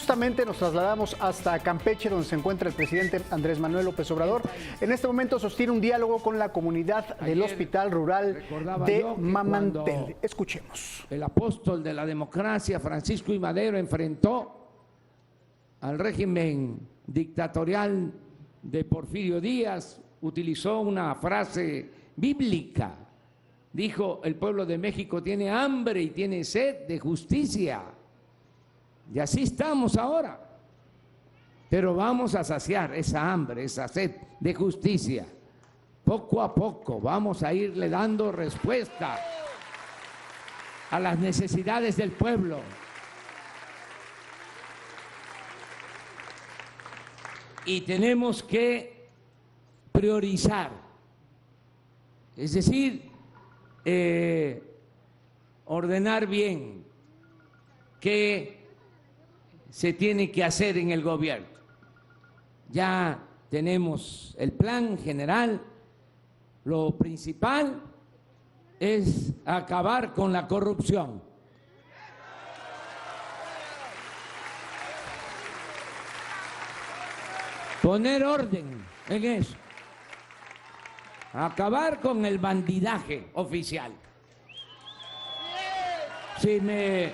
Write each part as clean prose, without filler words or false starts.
justamente nos trasladamos hasta Campeche, donde se encuentra el presidente Andrés Manuel López Obrador. En este momento sostiene un diálogo con la comunidad del Hospital Rural de Mamantel. Escuchemos. El apóstol de la democracia, Francisco I. Madero, enfrentó al régimen dictatorial de Porfirio Díaz, utilizó una frase bíblica. Dijo: el pueblo de México tiene hambre y tiene sed de justicia. Y así estamos ahora. Pero vamos a saciar esa hambre, esa sed de justicia. Poco a poco vamos a irle dando respuesta a las necesidades del pueblo. Y tenemos que priorizar, es decir, ordenar bien qué se tiene que hacer en el gobierno. Ya tenemos el plan general. Lo principal es acabar con la corrupción. Poner orden en eso. Acabar con el bandidaje oficial. Si me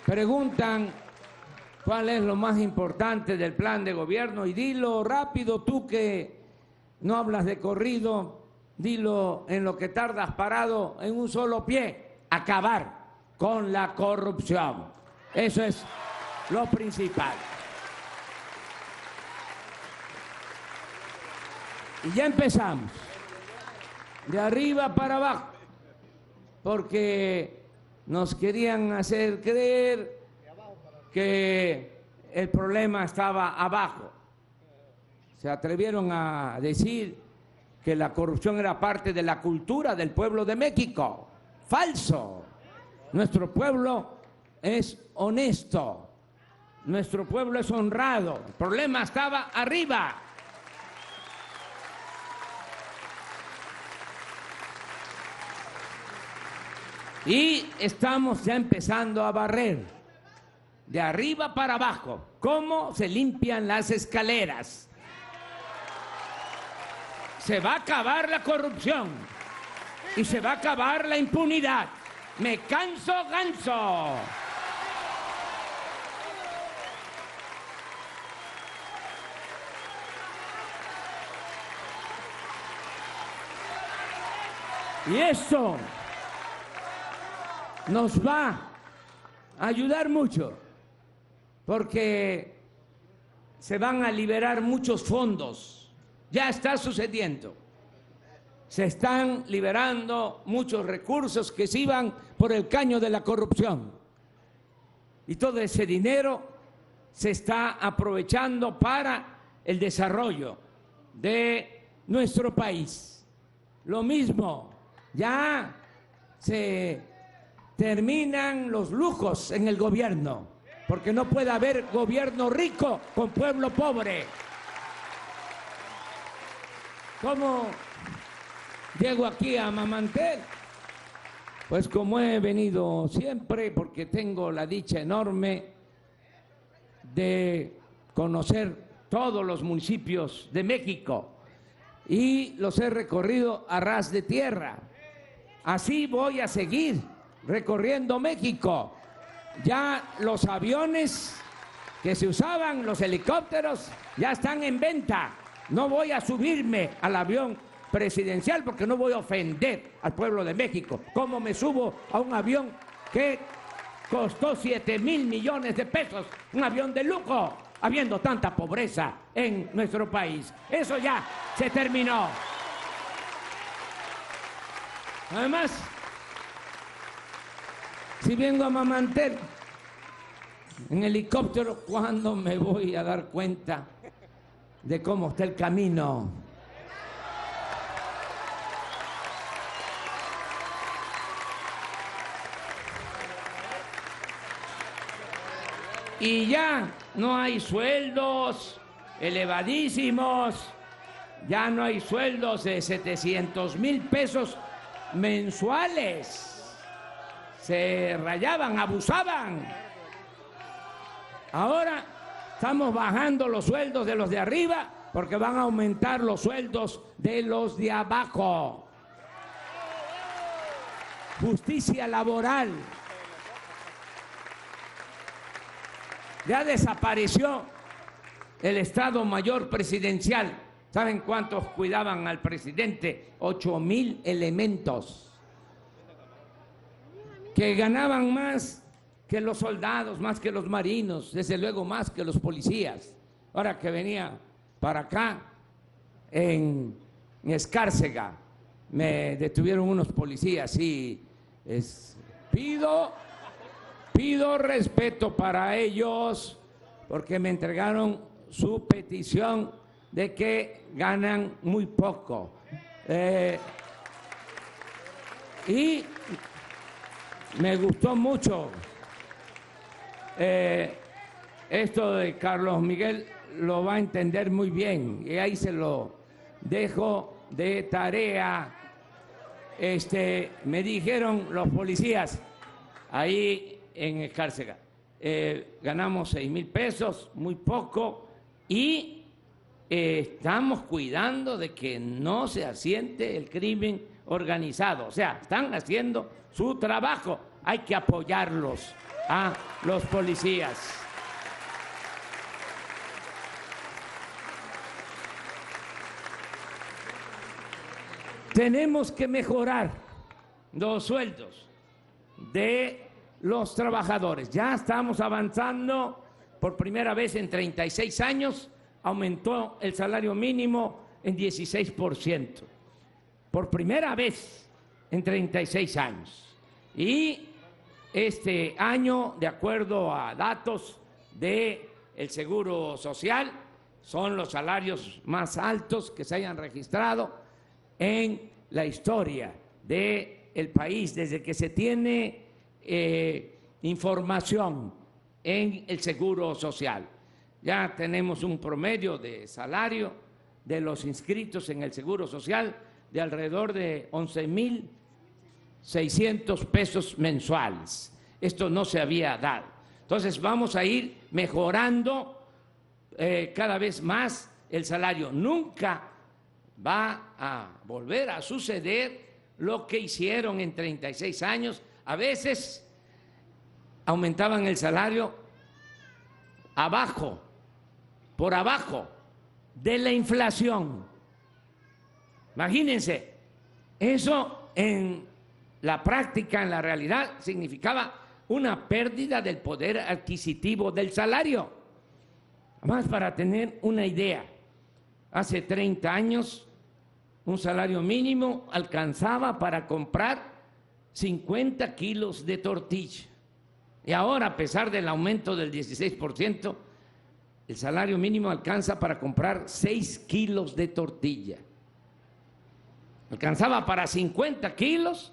preguntan cuál es lo más importante del plan de gobierno, y dilo rápido, tú que no hablas de corrido, dilo en lo que tardas parado en un solo pie: acabar con la corrupción. Eso es lo principal. Y ya empezamos, de arriba para abajo, porque nos querían hacer creer que el problema estaba abajo. Se atrevieron a decir que la corrupción era parte de la cultura del pueblo de México. Falso. Nuestro pueblo es honesto, nuestro pueblo es honrado. El problema estaba arriba. Y estamos ya empezando a barrer de arriba para abajo. ¿Cómo se limpian las escaleras? Se va a acabar la corrupción y se va a acabar la impunidad. Me canso ganso. Y eso nos va a ayudar mucho, porque se van a liberar muchos fondos. Ya está sucediendo. Se están liberando muchos recursos que se iban por el caño de la corrupción. Y todo ese dinero se está aprovechando para el desarrollo de nuestro país. Lo mismo, ya se terminan los lujos en el gobierno, porque no puede haber gobierno rico con pueblo pobre. ¿Cómo llego aquí a Mamantel? Pues como he venido siempre, porque tengo la dicha enorme de conocer todos los municipios de México y los he recorrido a ras de tierra. Así voy a seguir recorriendo México. Ya los aviones que se usaban, los helicópteros, ya están en venta. No voy a subirme al avión presidencial porque no voy a ofender al pueblo de México. ¿Cómo me subo a un avión que costó 7,000 millones de pesos? Un avión de lujo, habiendo tanta pobreza en nuestro país. Eso ya se terminó. Además, si vengo a Mamantel en helicóptero, ¿cuándo me voy a dar cuenta de cómo está el camino? Y ya no hay sueldos elevadísimos, ya no hay sueldos de 700,000 pesos mensuales. Se rayaban, abusaban. Ahora estamos bajando los sueldos de los de arriba porque van a aumentar los sueldos de los de abajo. Justicia laboral. Ya desapareció el Estado Mayor Presidencial. ¿Saben cuántos cuidaban al presidente? 8,000 elementos que ganaban más que los soldados, más que los marinos, desde luego más que los policías. Ahora que venía para acá, en Escárcega, me detuvieron unos policías y pido respeto para ellos porque me entregaron su petición de que ganan muy poco. Y me gustó mucho esto de Carlos Miguel, lo va a entender muy bien y ahí se lo dejo de tarea. Me dijeron los policías ahí en Escárcega, ganamos 6,000 pesos, muy poco, y estamos cuidando de que no se asiente el crimen organizado. O sea, están haciendo su trabajo, hay que apoyarlos a los policías. Tenemos que mejorar los sueldos de los trabajadores. Ya estamos avanzando, por primera vez en 36 años, aumentó el salario mínimo en 16%. Por primera vez en 36 años. Y este año, de acuerdo a datos del Seguro Social, son los salarios más altos que se hayan registrado en la historia del país, desde que se tiene información en el Seguro Social. Ya tenemos un promedio de salario de los inscritos en el Seguro Social de alrededor de 11,600 pesos mensuales. Esto no se había dado. Entonces vamos a ir mejorando cada vez más el salario. Nunca va a volver a suceder lo que hicieron en 36 años. A veces aumentaban el salario por abajo de la inflación. Imagínense, eso en la práctica, en la realidad, significaba una pérdida del poder adquisitivo del salario. Además, para tener una idea, hace 30 años un salario mínimo alcanzaba para comprar 50 kilos de tortilla. Y ahora, a pesar del aumento del 16%, el salario mínimo alcanza para comprar 6 kilos de tortilla. Alcanzaba para 50 kilos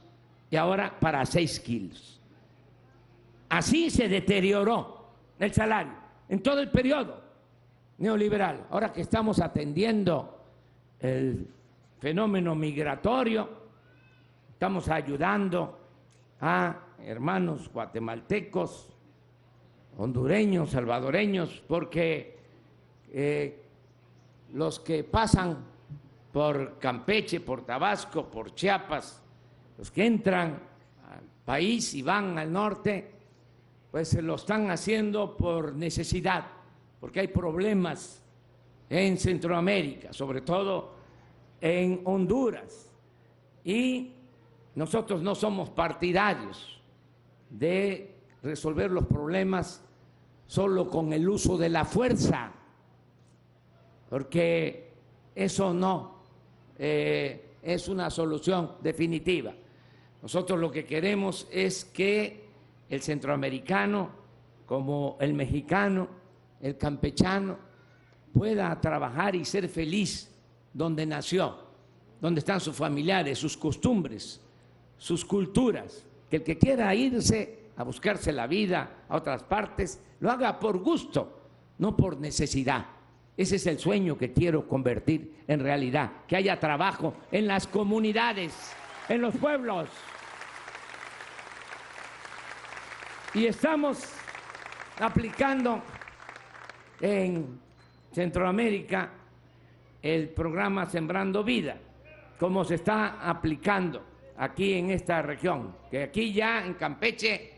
y ahora para 6 kilos. Así se deterioró el salario en todo el periodo neoliberal. Ahora que estamos atendiendo el fenómeno migratorio, estamos ayudando a hermanos guatemaltecos, hondureños, salvadoreños, porque los que pasan por Campeche, por Tabasco, por Chiapas, los que entran al país y van al norte, pues se lo están haciendo por necesidad, porque hay problemas en Centroamérica, sobre todo en Honduras, y nosotros no somos partidarios de resolver los problemas solo con el uso de la fuerza, porque eso no es una solución definitiva. Nosotros lo que queremos es que el centroamericano, como el mexicano, el campechano, pueda trabajar y ser feliz donde nació, donde están sus familiares, sus costumbres, sus culturas. Que el que quiera irse a buscarse la vida a otras partes, lo haga por gusto, no por necesidad. Ese es el sueño que quiero convertir en realidad, que haya trabajo en las comunidades, en los pueblos. Y estamos aplicando en Centroamérica el programa Sembrando Vida, como se está aplicando aquí en esta región, que aquí ya en Campeche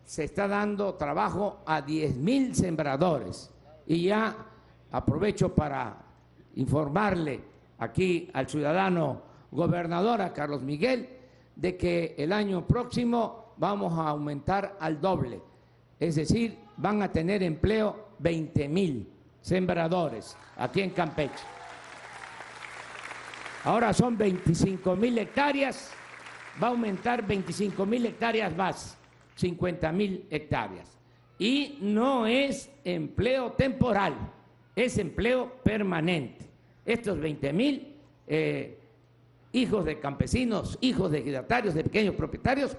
se está dando trabajo a 10,000 sembradores. Y ya aprovecho para informarle aquí al ciudadano gobernador, a Carlos Miguel, de que el año próximo vamos a aumentar al doble, es decir, van a tener empleo 20,000 sembradores aquí en Campeche. Ahora son 25,000 hectáreas, va a aumentar 25,000 hectáreas más, 50,000 hectáreas. Y no es empleo temporal, es empleo permanente. Estos 20,000 hijos de campesinos, hijos de ejidatarios, de pequeños propietarios,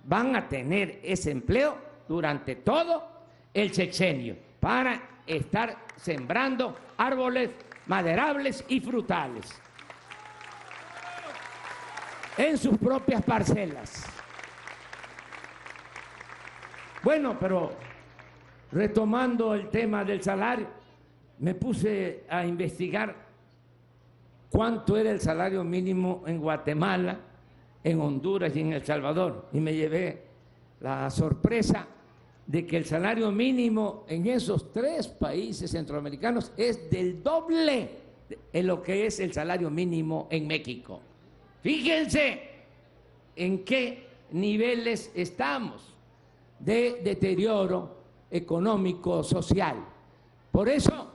van a tener ese empleo durante todo el sexenio para estar sembrando árboles maderables y frutales en sus propias parcelas. Bueno, pero retomando el tema del salario, me puse a investigar cuánto era el salario mínimo en Guatemala, en Honduras y en El Salvador, y me llevé la sorpresa de que el salario mínimo en esos 3 países centroamericanos es del doble de lo que es el salario mínimo en México. Fíjense en qué niveles estamos de deterioro económico, social. Por eso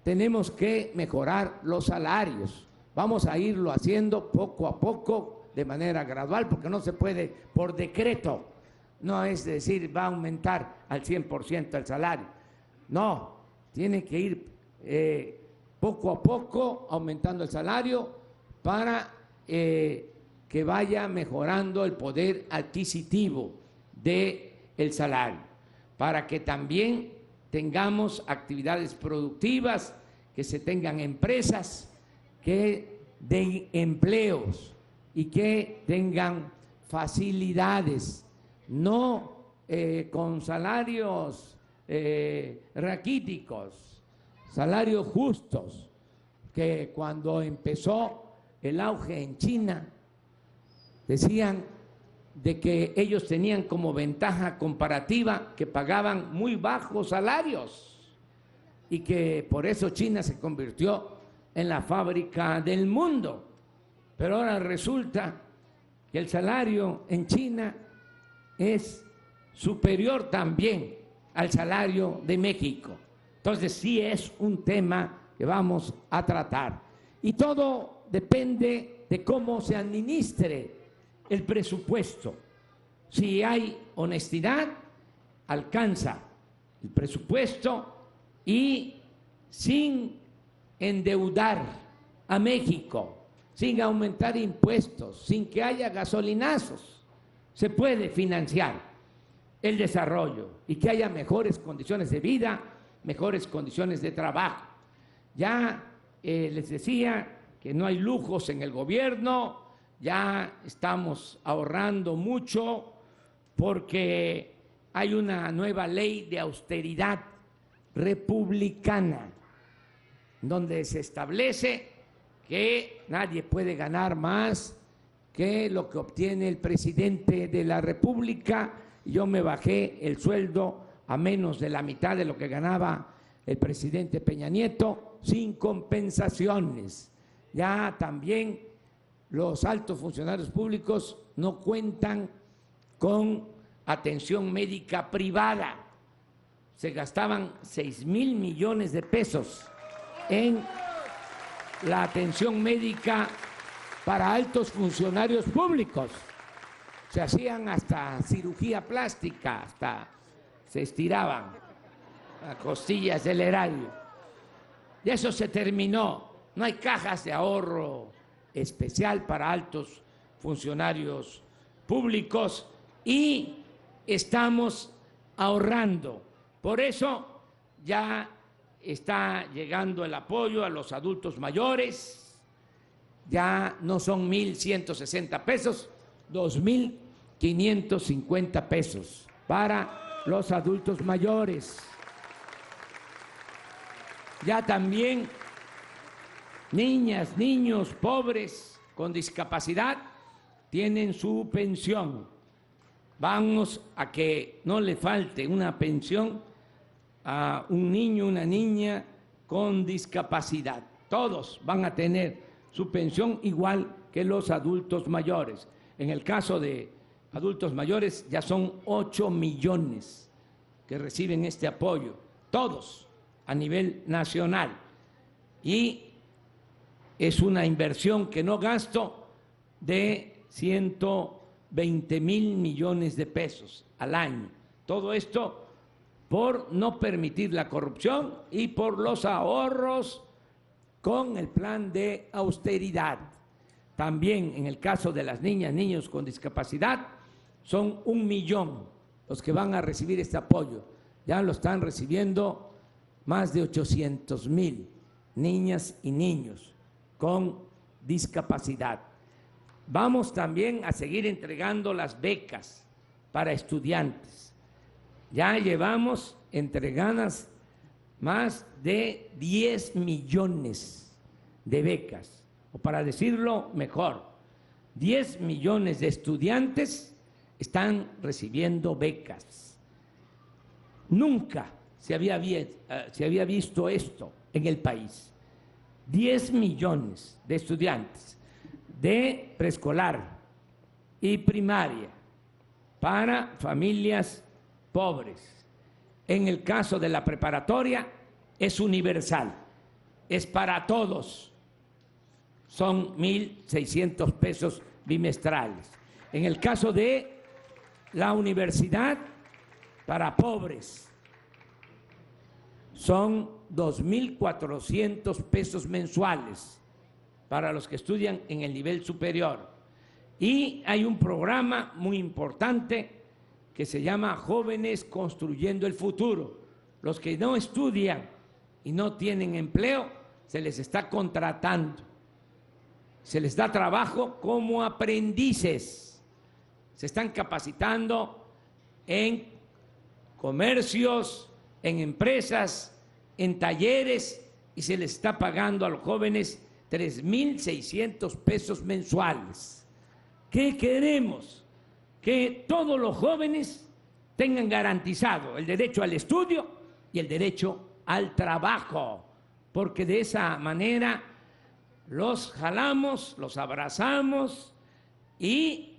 tenemos que mejorar los salarios. Vamos a irlo haciendo poco a poco, de manera gradual, porque no se puede por decreto. No es decir, va a aumentar al 100% el salario. No, tiene que ir poco a poco aumentando el salario para que vaya mejorando el poder adquisitivo del salario, para que también tengamos actividades productivas, que se tengan empresas que den empleos y que tengan facilidades, no con salarios raquíticos, salarios justos, que cuando empezó el auge en China decían de que ellos tenían como ventaja comparativa que pagaban muy bajos salarios y que por eso China se convirtió en la fábrica del mundo. Pero ahora resulta que el salario en China es superior también al salario de México. Entonces sí es un tema que vamos a tratar. Y todo depende de cómo se administre el presupuesto. Si hay honestidad, alcanza el presupuesto y sin endeudar a México, sin aumentar impuestos, sin que haya gasolinazos, se puede financiar el desarrollo y que haya mejores condiciones de vida, mejores condiciones de trabajo. Ya les decía que no hay lujos en el gobierno, ya estamos ahorrando mucho porque hay una nueva ley de austeridad republicana donde se establece que nadie puede ganar más que lo que obtiene el presidente de la República. Yo me bajé el sueldo a menos de la mitad de lo que ganaba el presidente Peña Nieto, sin compensaciones. Ya también los altos funcionarios públicos no cuentan con atención médica privada. Se gastaban 6,000 millones de pesos en la atención médica para altos funcionarios públicos. Se hacían hasta cirugía plástica, hasta se estiraban las costillas del erario. Y eso se terminó. No hay cajas de ahorro especial para altos funcionarios públicos y estamos ahorrando. Por eso ya está llegando el apoyo a los adultos mayores. Ya no son 1,160 pesos, 2,550 pesos para los adultos mayores. ya también niñas, niños pobres con discapacidad tienen su pensión. Vamos a que no le falte una pensión a un niño, una niña con discapacidad. Todos van a tener su pensión igual que los adultos mayores. En el caso de adultos mayores ya son 8 millones que reciben este apoyo, todos a nivel nacional. Y es una inversión que no gasto de 120 mil millones de pesos al año. Todo esto por no permitir la corrupción y por los ahorros con el plan de austeridad. También en el caso de las niñas, niños con discapacidad, son 1 millón los que van a recibir este apoyo. Ya lo están recibiendo más de 800,000 niñas y niños con discapacidad. Vamos también a seguir entregando las becas para estudiantes. Ya llevamos entregadas más de 10 millones de becas, o para decirlo mejor, 10 millones de estudiantes están recibiendo becas. Nunca se había visto esto en el país. 10 millones de estudiantes de preescolar y primaria para familias pobres. En el caso de la preparatoria es universal, es para todos, son 1.600 pesos bimestrales. En el caso de la universidad, para pobres, son 2.400 pesos mensuales para los que estudian en el nivel superior. Y hay un programa muy importante que se llama Jóvenes Construyendo el Futuro. Los que no estudian y no tienen empleo, se les está contratando, se les da trabajo como aprendices, se están capacitando en comercios, en empresas, en talleres, y se les está pagando a los jóvenes 3.600 pesos mensuales. ¿Qué queremos? Que todos los jóvenes tengan garantizado el derecho al estudio y el derecho al trabajo, porque de esa manera los jalamos, los abrazamos y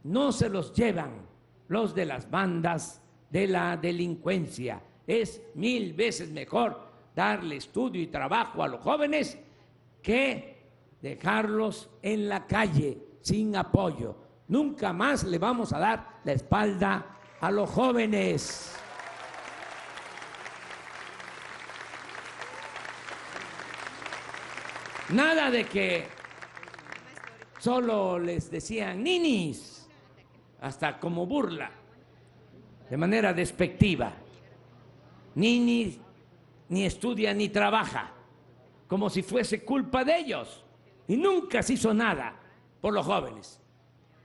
no se los llevan los de las bandas de la delincuencia. Es 1000 veces mejor darle estudio y trabajo a los jóvenes que dejarlos en la calle sin apoyo. Nunca más le vamos a dar la espalda a los jóvenes. Nada de que solo les decían ninis, hasta como burla, de manera despectiva. Ni estudia ni trabaja, como si fuese culpa de ellos. Y nunca se hizo nada por los jóvenes.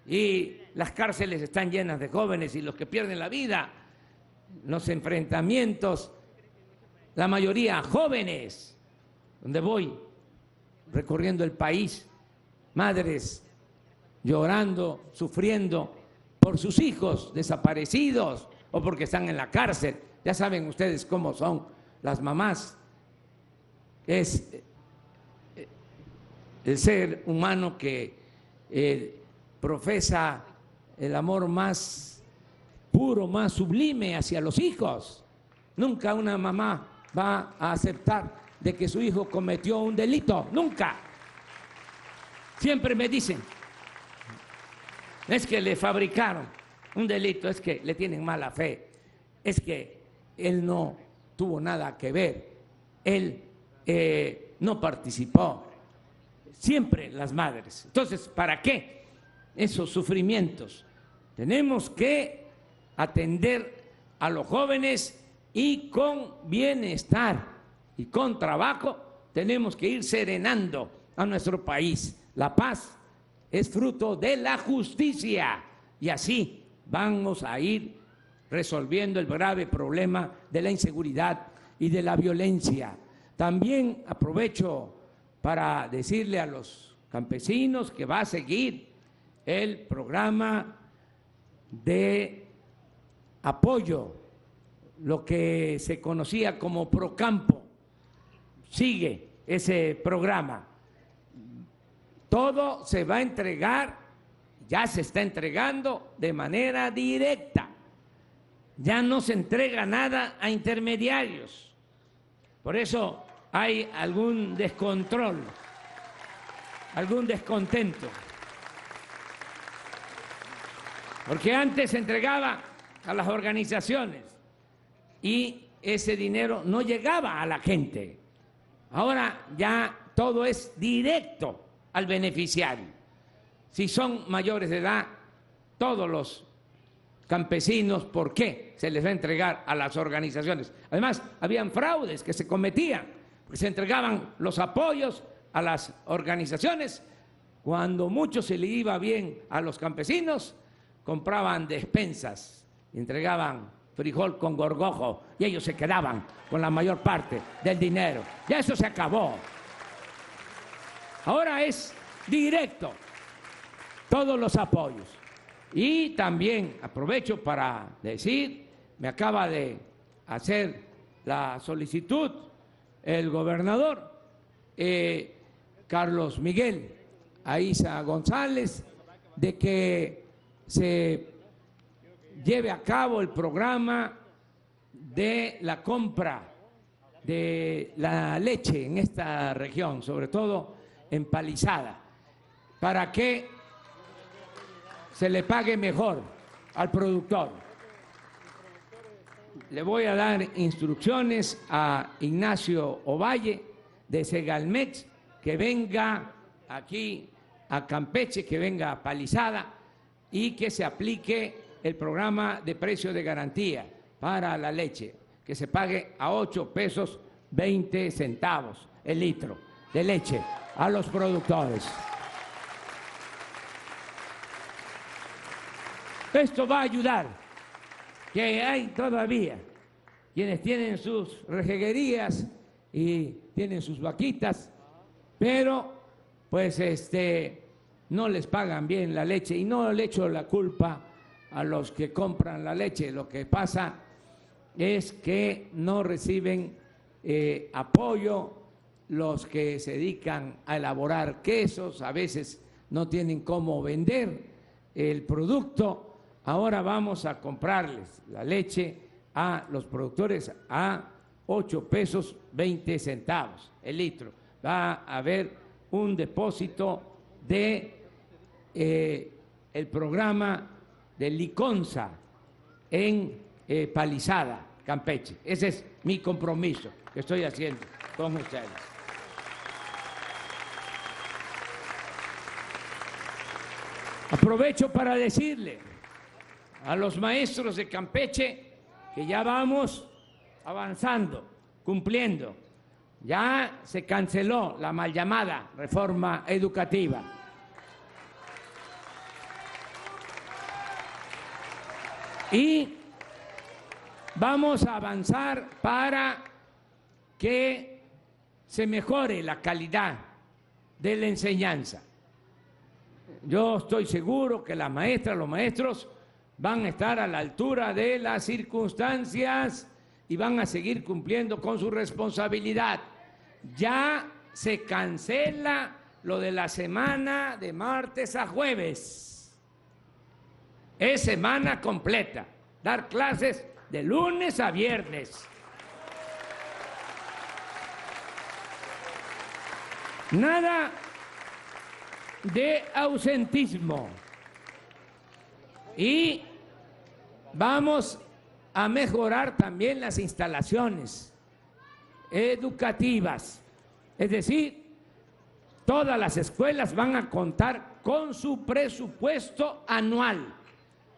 Y las cárceles están llenas de jóvenes y los que pierden la vida, los enfrentamientos, la mayoría jóvenes, donde voy recorriendo el país, madres llorando, sufriendo por sus hijos desaparecidos o porque están en la cárcel. Ya saben ustedes cómo son las mamás. Es el ser humano que profesa el amor más puro, más sublime hacia los hijos. Nunca una mamá va a aceptar de que su hijo cometió un delito, nunca. Siempre me dicen, es que le fabricaron un delito, es que le tienen mala fe, es que él no tuvo nada que ver, él no participó. Siempre las madres. Entonces, ¿para qué esos sufrimientos? Tenemos que atender a los jóvenes y con bienestar y con trabajo tenemos que ir serenando a nuestro país. La paz es fruto de la justicia y así vamos a ir resolviendo el grave problema de la inseguridad y de la violencia. También aprovecho para decirle a los campesinos que va a seguir el programa de apoyo, lo que se conocía como Procampo. Sigue ese programa. Todo se va a entregar, ya se está entregando de manera directa. Ya no se entrega nada a intermediarios. Por eso hay algún descontrol, algún descontento. Porque antes se entregaba a las organizaciones y ese dinero no llegaba a la gente. Ahora ya todo es directo al beneficiario. Si son mayores de edad, todos los campesinos, ¿por qué se les va a entregar a las organizaciones? Además, habían fraudes que se cometían, porque se entregaban los apoyos a las organizaciones. Cuando mucho se le iba bien a los campesinos, compraban despensas, entregaban frijol con gorgojo y ellos se quedaban con la mayor parte del dinero. Ya eso se acabó. Ahora es directo todos los apoyos. Y también aprovecho para decir, me acaba de hacer la solicitud el gobernador Carlos Miguel Aiza González de que se lleve a cabo el programa de la compra de la leche en esta región, sobre todo en Palizada, para que se le pague mejor al productor. Le voy a dar instrucciones a Ignacio Ovalle de Segalmex que venga aquí a Campeche, que venga a Palizada y que se aplique el programa de precio de garantía para la leche, que se pague a 8 pesos 20 centavos el litro de leche a los productores. Esto va a ayudar, que hay todavía quienes tienen sus rejeguerías y tienen sus vaquitas, pero pues no les pagan bien la leche, y no le echo la culpa a los que compran la leche. Lo que pasa es que no reciben apoyo los que se dedican a elaborar quesos, a veces no tienen cómo vender el producto. Ahora vamos a comprarles la leche a los productores a 8 pesos 20 centavos el litro. Va a haber un depósito de el programa de Liconza en Palizada, Campeche. Ese es mi compromiso que estoy haciendo con ustedes. Aprovecho para decirle a los maestros de Campeche que ya vamos avanzando, cumpliendo. Ya se canceló la mal llamada reforma educativa. Y vamos a avanzar para que se mejore la calidad de la enseñanza. Yo estoy seguro que las maestras, los maestros van a estar a la altura de las circunstancias y van a seguir cumpliendo con su responsabilidad. Ya se cancela lo de la semana de martes a jueves. Es semana completa, dar clases de lunes a viernes. Nada de ausentismo. Y vamos a mejorar también las instalaciones educativas. Es decir, todas las escuelas van a contar con su presupuesto anual.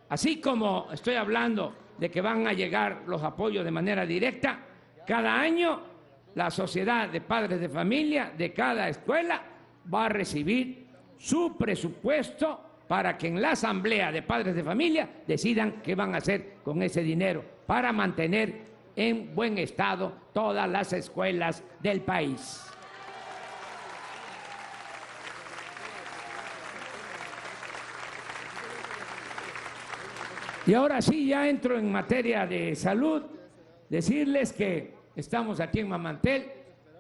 Así como estoy hablando de que van a llegar los apoyos de manera directa, cada año la sociedad de padres de familia de cada escuela va a recibir su presupuesto para que en la asamblea de padres de familia decidan qué van a hacer con ese dinero para mantener en buen estado todas las escuelas del país. Y ahora sí, ya entro en materia de salud, decirles que estamos aquí en Mamantel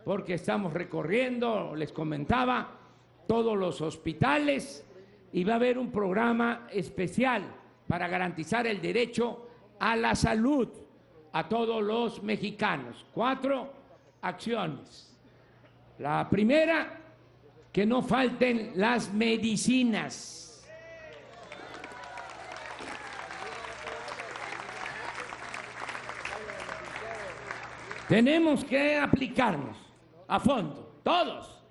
porque estamos recorriendo, les comentaba, todos los hospitales y va a haber un programa especial para garantizar el derecho a la salud a todos los mexicanos. 4 acciones. La primera, que no falten las medicinas. Tenemos que aplicarnos a fondo, todos,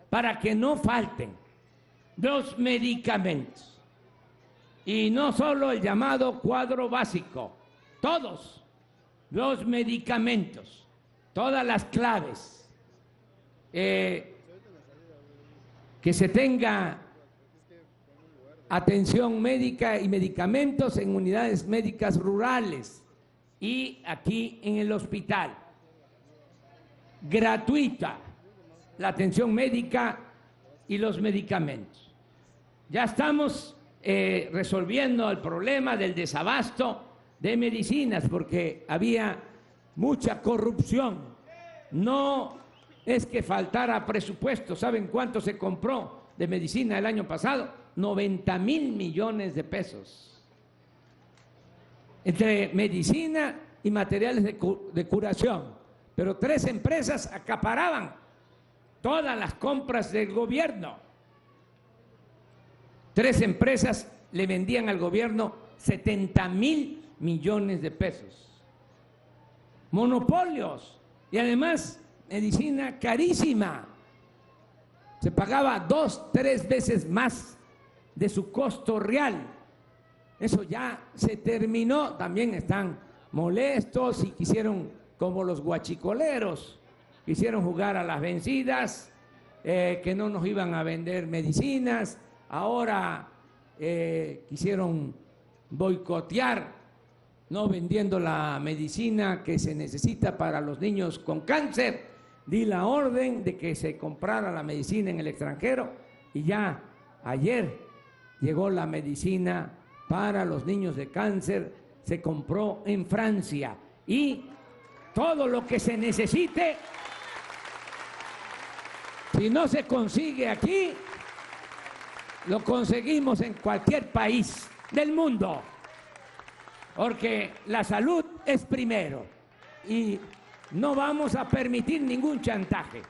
para que no falten los medicamentos. Y no solo el llamado cuadro básico, todos los medicamentos, todas las claves, que se tenga atención médica y medicamentos en unidades médicas rurales y aquí en el hospital. Gratuita la atención médica y los medicamentos. Ya estamos resolviendo el problema del desabasto de medicinas porque había mucha corrupción. No es que faltara presupuesto. ¿Saben cuánto se compró de medicina el año pasado? 90,000 millones de pesos. Entre medicina y materiales de curación. Pero 3 empresas acaparaban todas las compras del gobierno. 3 empresas le vendían al gobierno 70,000 millones de pesos. Monopolios y además medicina carísima. Se pagaba 2, 3 veces más de su costo real. Eso ya se terminó. También están molestos y quisieron, como los guachicoleros, quisieron jugar a las vencidas, que no nos iban a vender medicinas, ahora quisieron boicotear, no vendiendo la medicina que se necesita para los niños con cáncer. Di la orden de que se comprara la medicina en el extranjero y ya ayer llegó la medicina para los niños de cáncer, se compró en Francia y todo lo que se necesite, si no se consigue aquí, lo conseguimos en cualquier país del mundo, porque la salud es primero y no vamos a permitir ningún chantaje,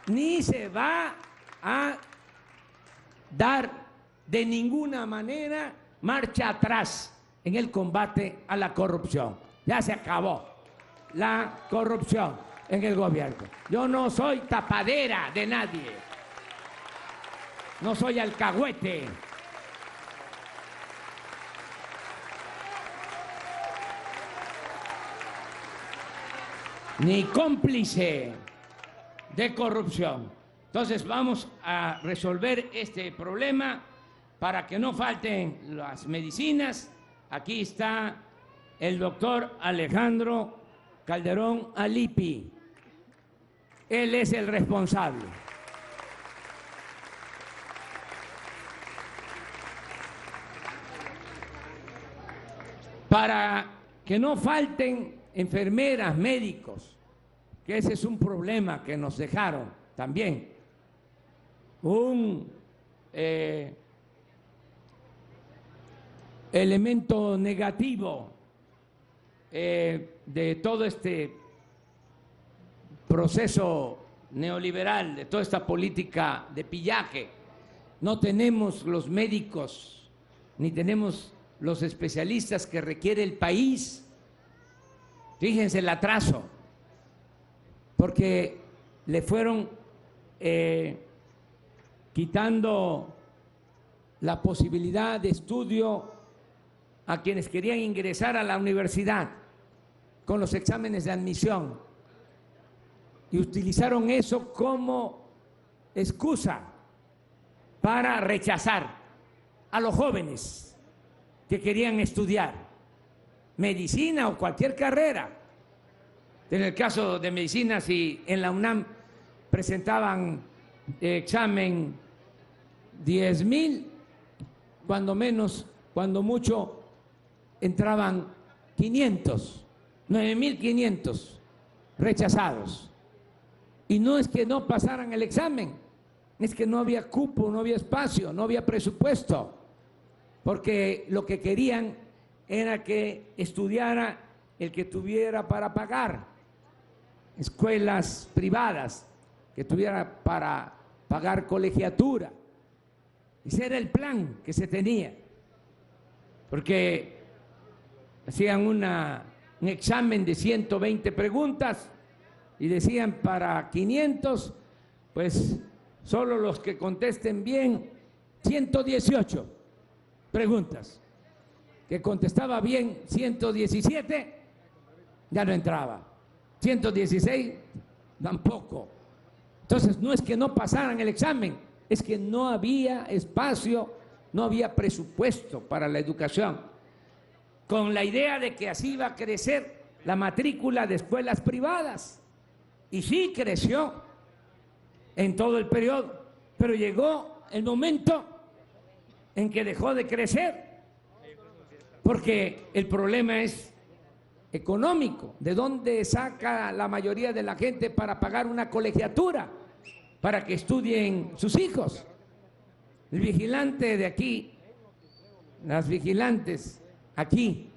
ni se va a dar de ninguna manera marcha atrás en el combate a la corrupción. Ya se acabó la corrupción en el gobierno. Yo no soy tapadera de nadie, no soy alcahuete. Ni cómplice de corrupción. Entonces vamos a resolver este problema para que no falten las medicinas. Aquí está el doctor Alejandro Calderón Alipi. Él es el responsable. Para que no falten enfermeras, médicos, que ese es un problema que nos dejaron también. Un elemento negativo de todo este proceso neoliberal, de toda esta política de pillaje. No tenemos los médicos, ni tenemos los especialistas que requiere el país. Fíjense el atraso, porque le fueron quitando la posibilidad de estudio a quienes querían ingresar a la universidad con los exámenes de admisión y utilizaron eso como excusa para rechazar a los jóvenes que querían estudiar medicina o cualquier carrera. En el caso de medicina, si en la UNAM presentaban examen 10,000, cuando menos, cuando mucho, entraban 500, 9,500 rechazados. Y no es que no pasaran el examen, es que no había cupo, no había espacio, no había presupuesto, porque lo que querían era que estudiara el que tuviera para pagar, escuelas privadas, que tuviera para pagar colegiatura. Ese era el plan que se tenía, porque hacían un examen de 120 preguntas y decían para 500, pues solo los que contesten bien, 118 preguntas. Que contestaba bien 117, ya no entraba. 116, tampoco. Entonces, no es que no pasaran el examen, es que no había espacio, no había presupuesto para la educación, con la idea de que así iba a crecer la matrícula de escuelas privadas. Y sí creció en todo el periodo, pero llegó el momento en que dejó de crecer, porque el problema es económico. ¿De dónde saca la mayoría de la gente para pagar una colegiatura, para que estudien sus hijos? El vigilante de aquí, las vigilantes aquí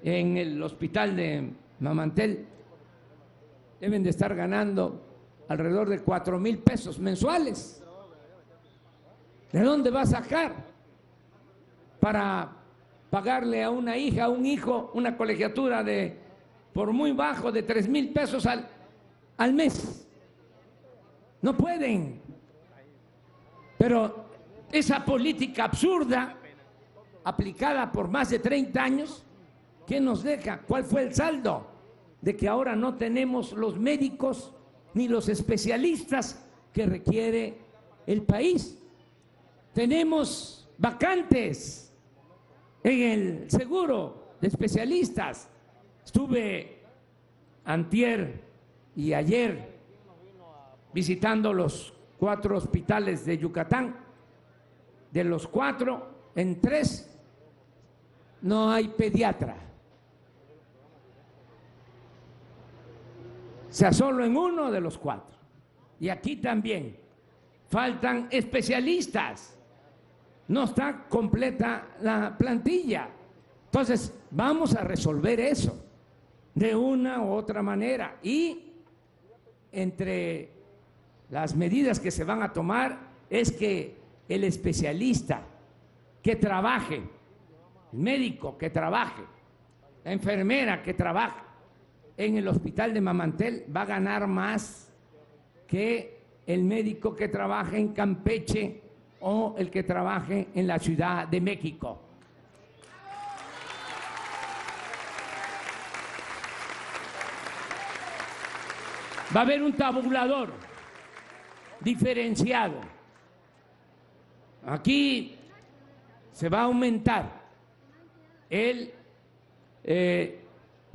en el hospital de Mamantel, deben de estar ganando alrededor de 4,000 pesos mensuales. ¿De dónde va a sacar para pagarle a una hija, a un hijo, una colegiatura de, por muy bajo, de 3,000 pesos al mes? No pueden. Pero esa política absurda, aplicada por más de 30 años, ¿qué nos deja? ¿Cuál fue el saldo? De que ahora no tenemos los médicos ni los especialistas que requiere el país. Tenemos vacantes en el seguro de especialistas. Estuve antier y ayer visitando los 4 hospitales de Yucatán. De los 4, en 3 no hay pediatra. O sea, solo en 1 de los 4. Y aquí también faltan especialistas. No está completa la plantilla. Entonces, vamos a resolver eso de una u otra manera. Y entre las medidas que se van a tomar es que el especialista que trabaje, el médico que trabaje, la enfermera que trabaje en el hospital de Mamantel va a ganar más que el médico que trabaje en Campeche o el que trabaje en la Ciudad de México. Va a haber un tabulador diferenciado. Aquí se va a aumentar el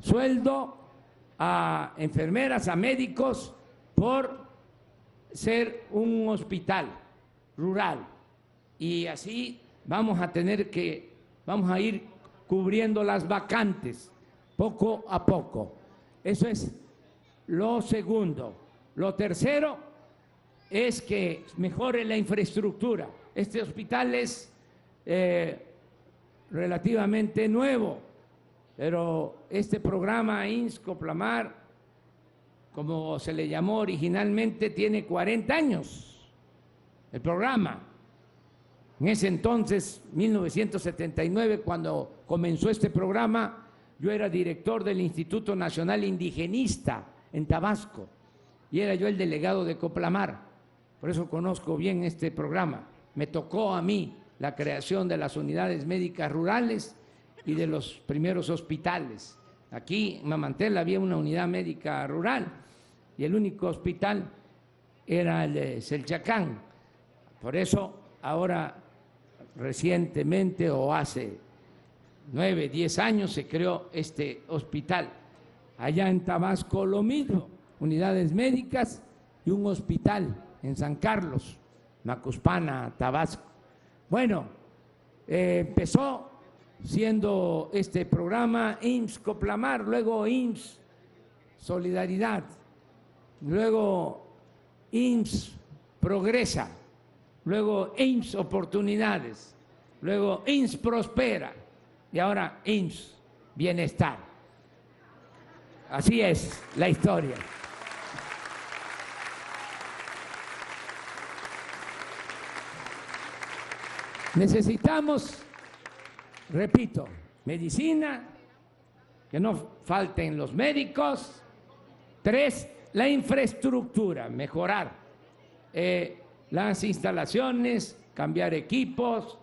sueldo a enfermeras, a médicos, por ser un hospital rural. Y así vamos a ir cubriendo las vacantes poco a poco. Eso es lo segundo. Lo tercero es que mejore la infraestructura. Este hospital es relativamente nuevo, pero este programa INS-COPLAMAR, como se le llamó originalmente, tiene 40 años. El programa, en ese entonces, 1979, cuando comenzó este programa, yo era director del Instituto Nacional Indigenista en Tabasco y era yo el delegado de COPLAMAR. Por eso conozco bien este programa. Me tocó a mí la creación de las unidades médicas rurales y de los primeros hospitales. Aquí en Mamantel había una unidad médica rural y el único hospital era el de Selchacán. Por eso ahora recientemente o hace 9, 10 años se creó este hospital Allá en Tabasco lo mismo, unidades médicas y un hospital en San Carlos, Macuspana, Tabasco. Bueno, empezó siendo este programa IMSS Coplamar, luego IMSS Solidaridad, luego IMSS Progresa, luego IMSS Oportunidades, luego IMSS Prospera y ahora IMSS Bienestar. Así es la historia. Necesitamos, repito, medicina, que no falten los médicos. 3, la infraestructura, mejorar las instalaciones, cambiar equipos.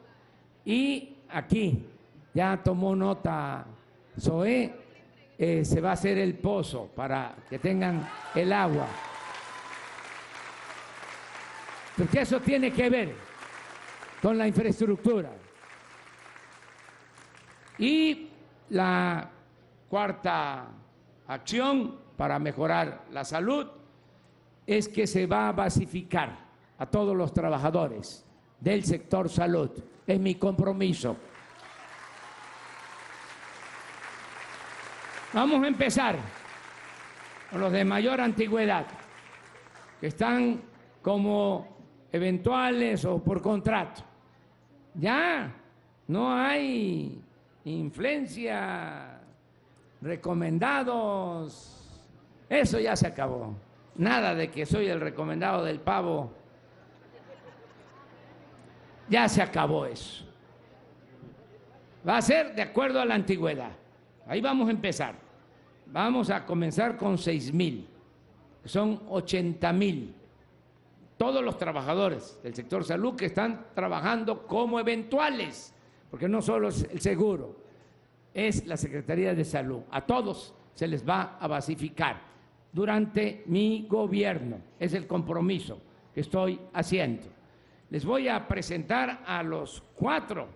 Y aquí ya tomó nota Zoé, se va a hacer el pozo para que tengan el agua. Porque eso tiene que ver con la infraestructura. Y la cuarta acción para mejorar la salud es que se va a basificar a todos los trabajadores del sector salud. Es mi compromiso. Vamos a empezar con los de mayor antigüedad, que están como eventuales o por contrato. Ya no hay influencia, recomendados, eso ya se acabó. Nada de que soy el recomendado del pavo, ya se acabó eso. Va a ser de acuerdo a la antigüedad. Ahí vamos a empezar. Vamos a comenzar con 6,000, que son 80,000. Todos los trabajadores del sector salud que están trabajando como eventuales, porque no solo es el seguro, es la Secretaría de Salud. A todos se les va a basificar durante mi gobierno. Es el compromiso que estoy haciendo. Les voy a presentar a los 4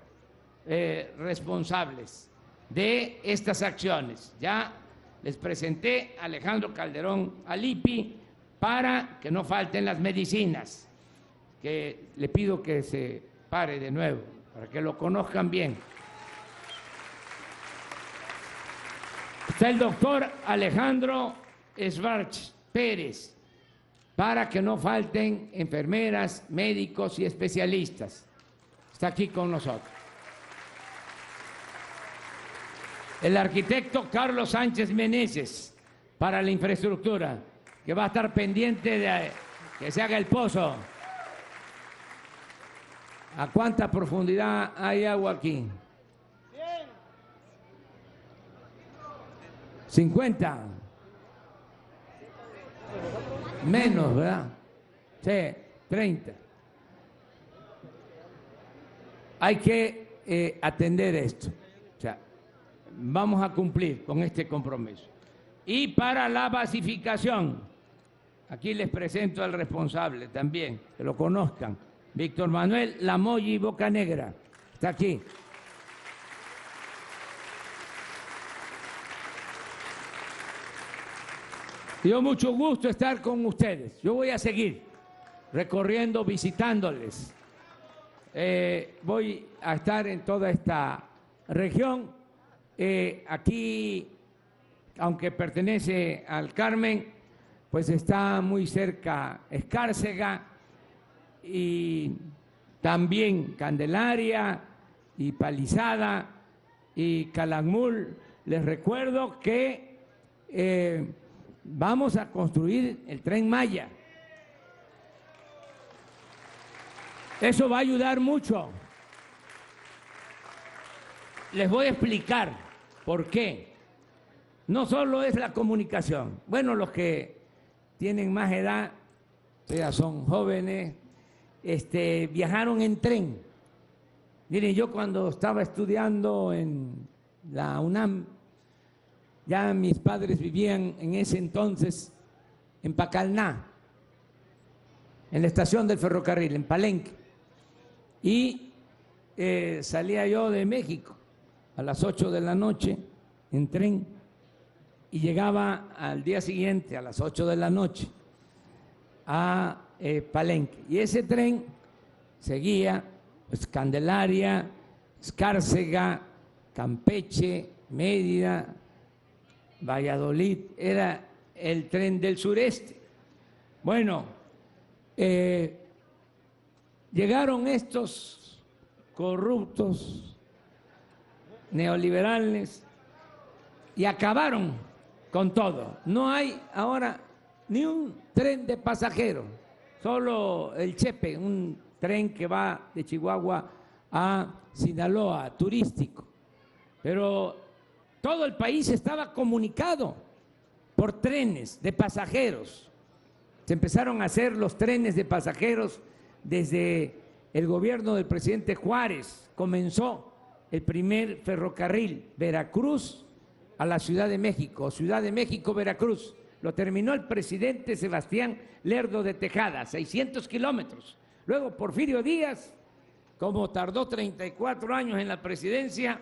responsables de estas acciones. Ya les presenté a Alejandro Calderón Alipi para que no falten las medicinas, que le pido que se pare de nuevo, para que lo conozcan bien. Está el doctor Alejandro Schwartz Pérez, para que no falten enfermeras, médicos y especialistas. Está aquí con nosotros. El arquitecto Carlos Sánchez Meneses, para la infraestructura, que va a estar pendiente de que se haga el pozo. ¿A cuánta profundidad hay agua aquí? 50. Menos, ¿verdad? Sí, 30. Hay que atender esto. O sea, vamos a cumplir con este compromiso. Y para la basificación, aquí les presento al responsable también, que lo conozcan, Víctor Manuel Lamoyi Bocanegra, está aquí. Dio mucho gusto estar con ustedes. Yo voy a seguir recorriendo, visitándoles. Voy a estar en toda esta región. Aquí, aunque pertenece al Carmen, pues está muy cerca Escárcega y también Candelaria y Palizada y Calakmul. Les recuerdo que vamos a construir el Tren Maya. Eso va a ayudar mucho. Les voy a explicar por qué. No solo es la comunicación. Bueno, los que tienen más edad, ya son jóvenes, viajaron en tren. Miren, yo cuando estaba estudiando en la UNAM, ya mis padres vivían en ese entonces en Pacalná, en la estación del ferrocarril, en Palenque. Y salía yo de México a las 8 de la noche en tren y llegaba al día siguiente a las 8 de la noche a Palenque. Y ese tren seguía pues, Candelaria, Escárcega, Campeche, Mérida, Valladolid, era el tren del sureste. Bueno, llegaron estos corruptos neoliberales y acabaron con todo. No hay ahora ni un tren de pasajeros, solo el Chepe, un tren que va de Chihuahua a Sinaloa, turístico. Pero todo el país estaba comunicado por trenes de pasajeros. Se empezaron a hacer los trenes de pasajeros desde el gobierno del presidente Juárez. Comenzó el primer ferrocarril Veracruz a la Ciudad de México, Ciudad de México, Veracruz. Lo terminó el presidente Sebastián Lerdo de Tejada, 600 kilómetros. Luego Porfirio Díaz, como tardó 34 años en la presidencia,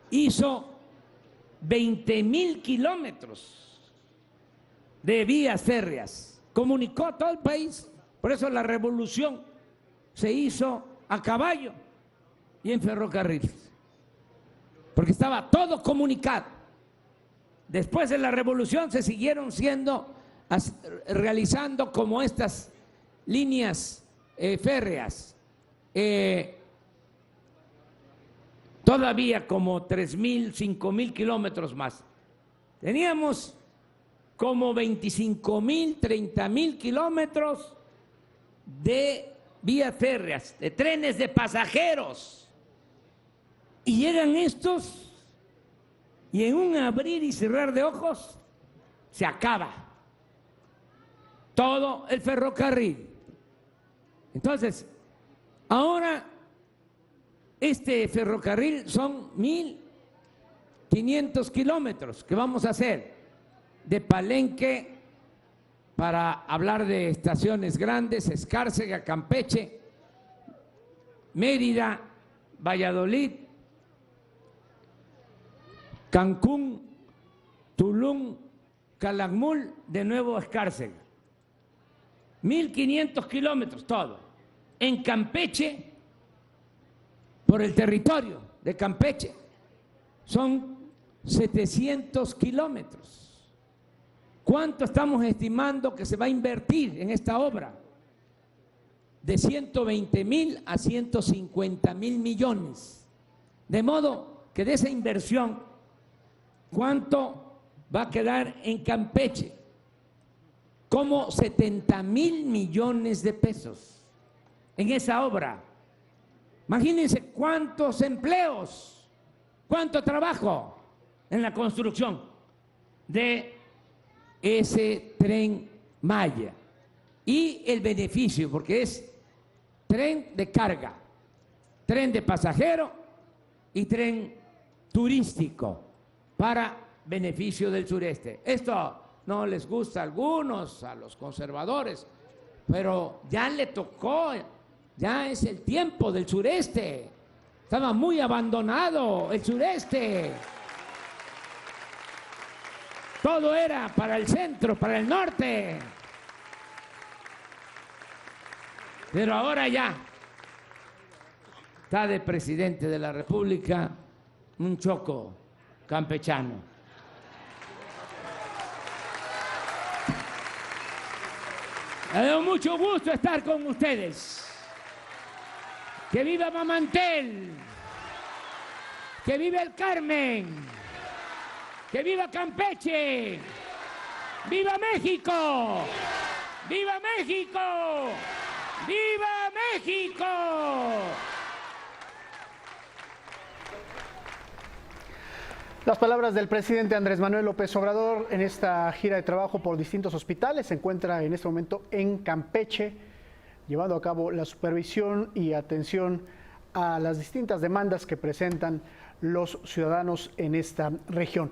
hizo 20,000 kilómetros de vías férreas. Comunicó a todo el país. Por eso la revolución se hizo a caballo y en ferrocarriles, porque estaba todo comunicado. Después de la revolución se siguieron realizando como estas líneas férreas, todavía como 3,000, 5,000 kilómetros más. Teníamos como 25,000, 30,000 kilómetros de vías férreas, de trenes de pasajeros. Y llegan estos y en un abrir y cerrar de ojos se acaba todo el ferrocarril. Entonces, ahora este ferrocarril son 1,500 kilómetros que vamos a hacer de Palenque, para hablar de estaciones grandes, Escárcega, Campeche, Mérida, Valladolid, Cancún, Tulum, Calakmul, de nuevo Escárcega. 1,500 kilómetros, todo. En Campeche, por el territorio de Campeche, son 700 kilómetros. ¿Cuánto estamos estimando que se va a invertir en esta obra? De 120,000 a 150,000 millones. De modo que de esa inversión, ¿cuánto va a quedar en Campeche? Como 70,000 millones de pesos en esa obra. Imagínense cuántos empleos, cuánto trabajo en la construcción de ese tren Maya. Y el beneficio, porque es tren de carga, tren de pasajero y tren turístico para beneficio del sureste. Esto no les gusta a algunos, a los conservadores, pero ya le tocó, ya es el tiempo del sureste. Estaba muy abandonado el sureste. Todo era para el centro, para el norte. Pero ahora ya está de presidente de la República un choco campechano. Me da mucho gusto estar con ustedes. ¡Que viva Mamantel! ¡Que viva el Carmen! ¡Que viva Campeche! ¡Viva México! ¡Viva México! ¡Viva México! Las palabras del presidente Andrés Manuel López Obrador en esta gira de trabajo por distintos hospitales. Se encuentra en este momento en Campeche, llevando a cabo la supervisión y atención a las distintas demandas que presentan los ciudadanos en esta región.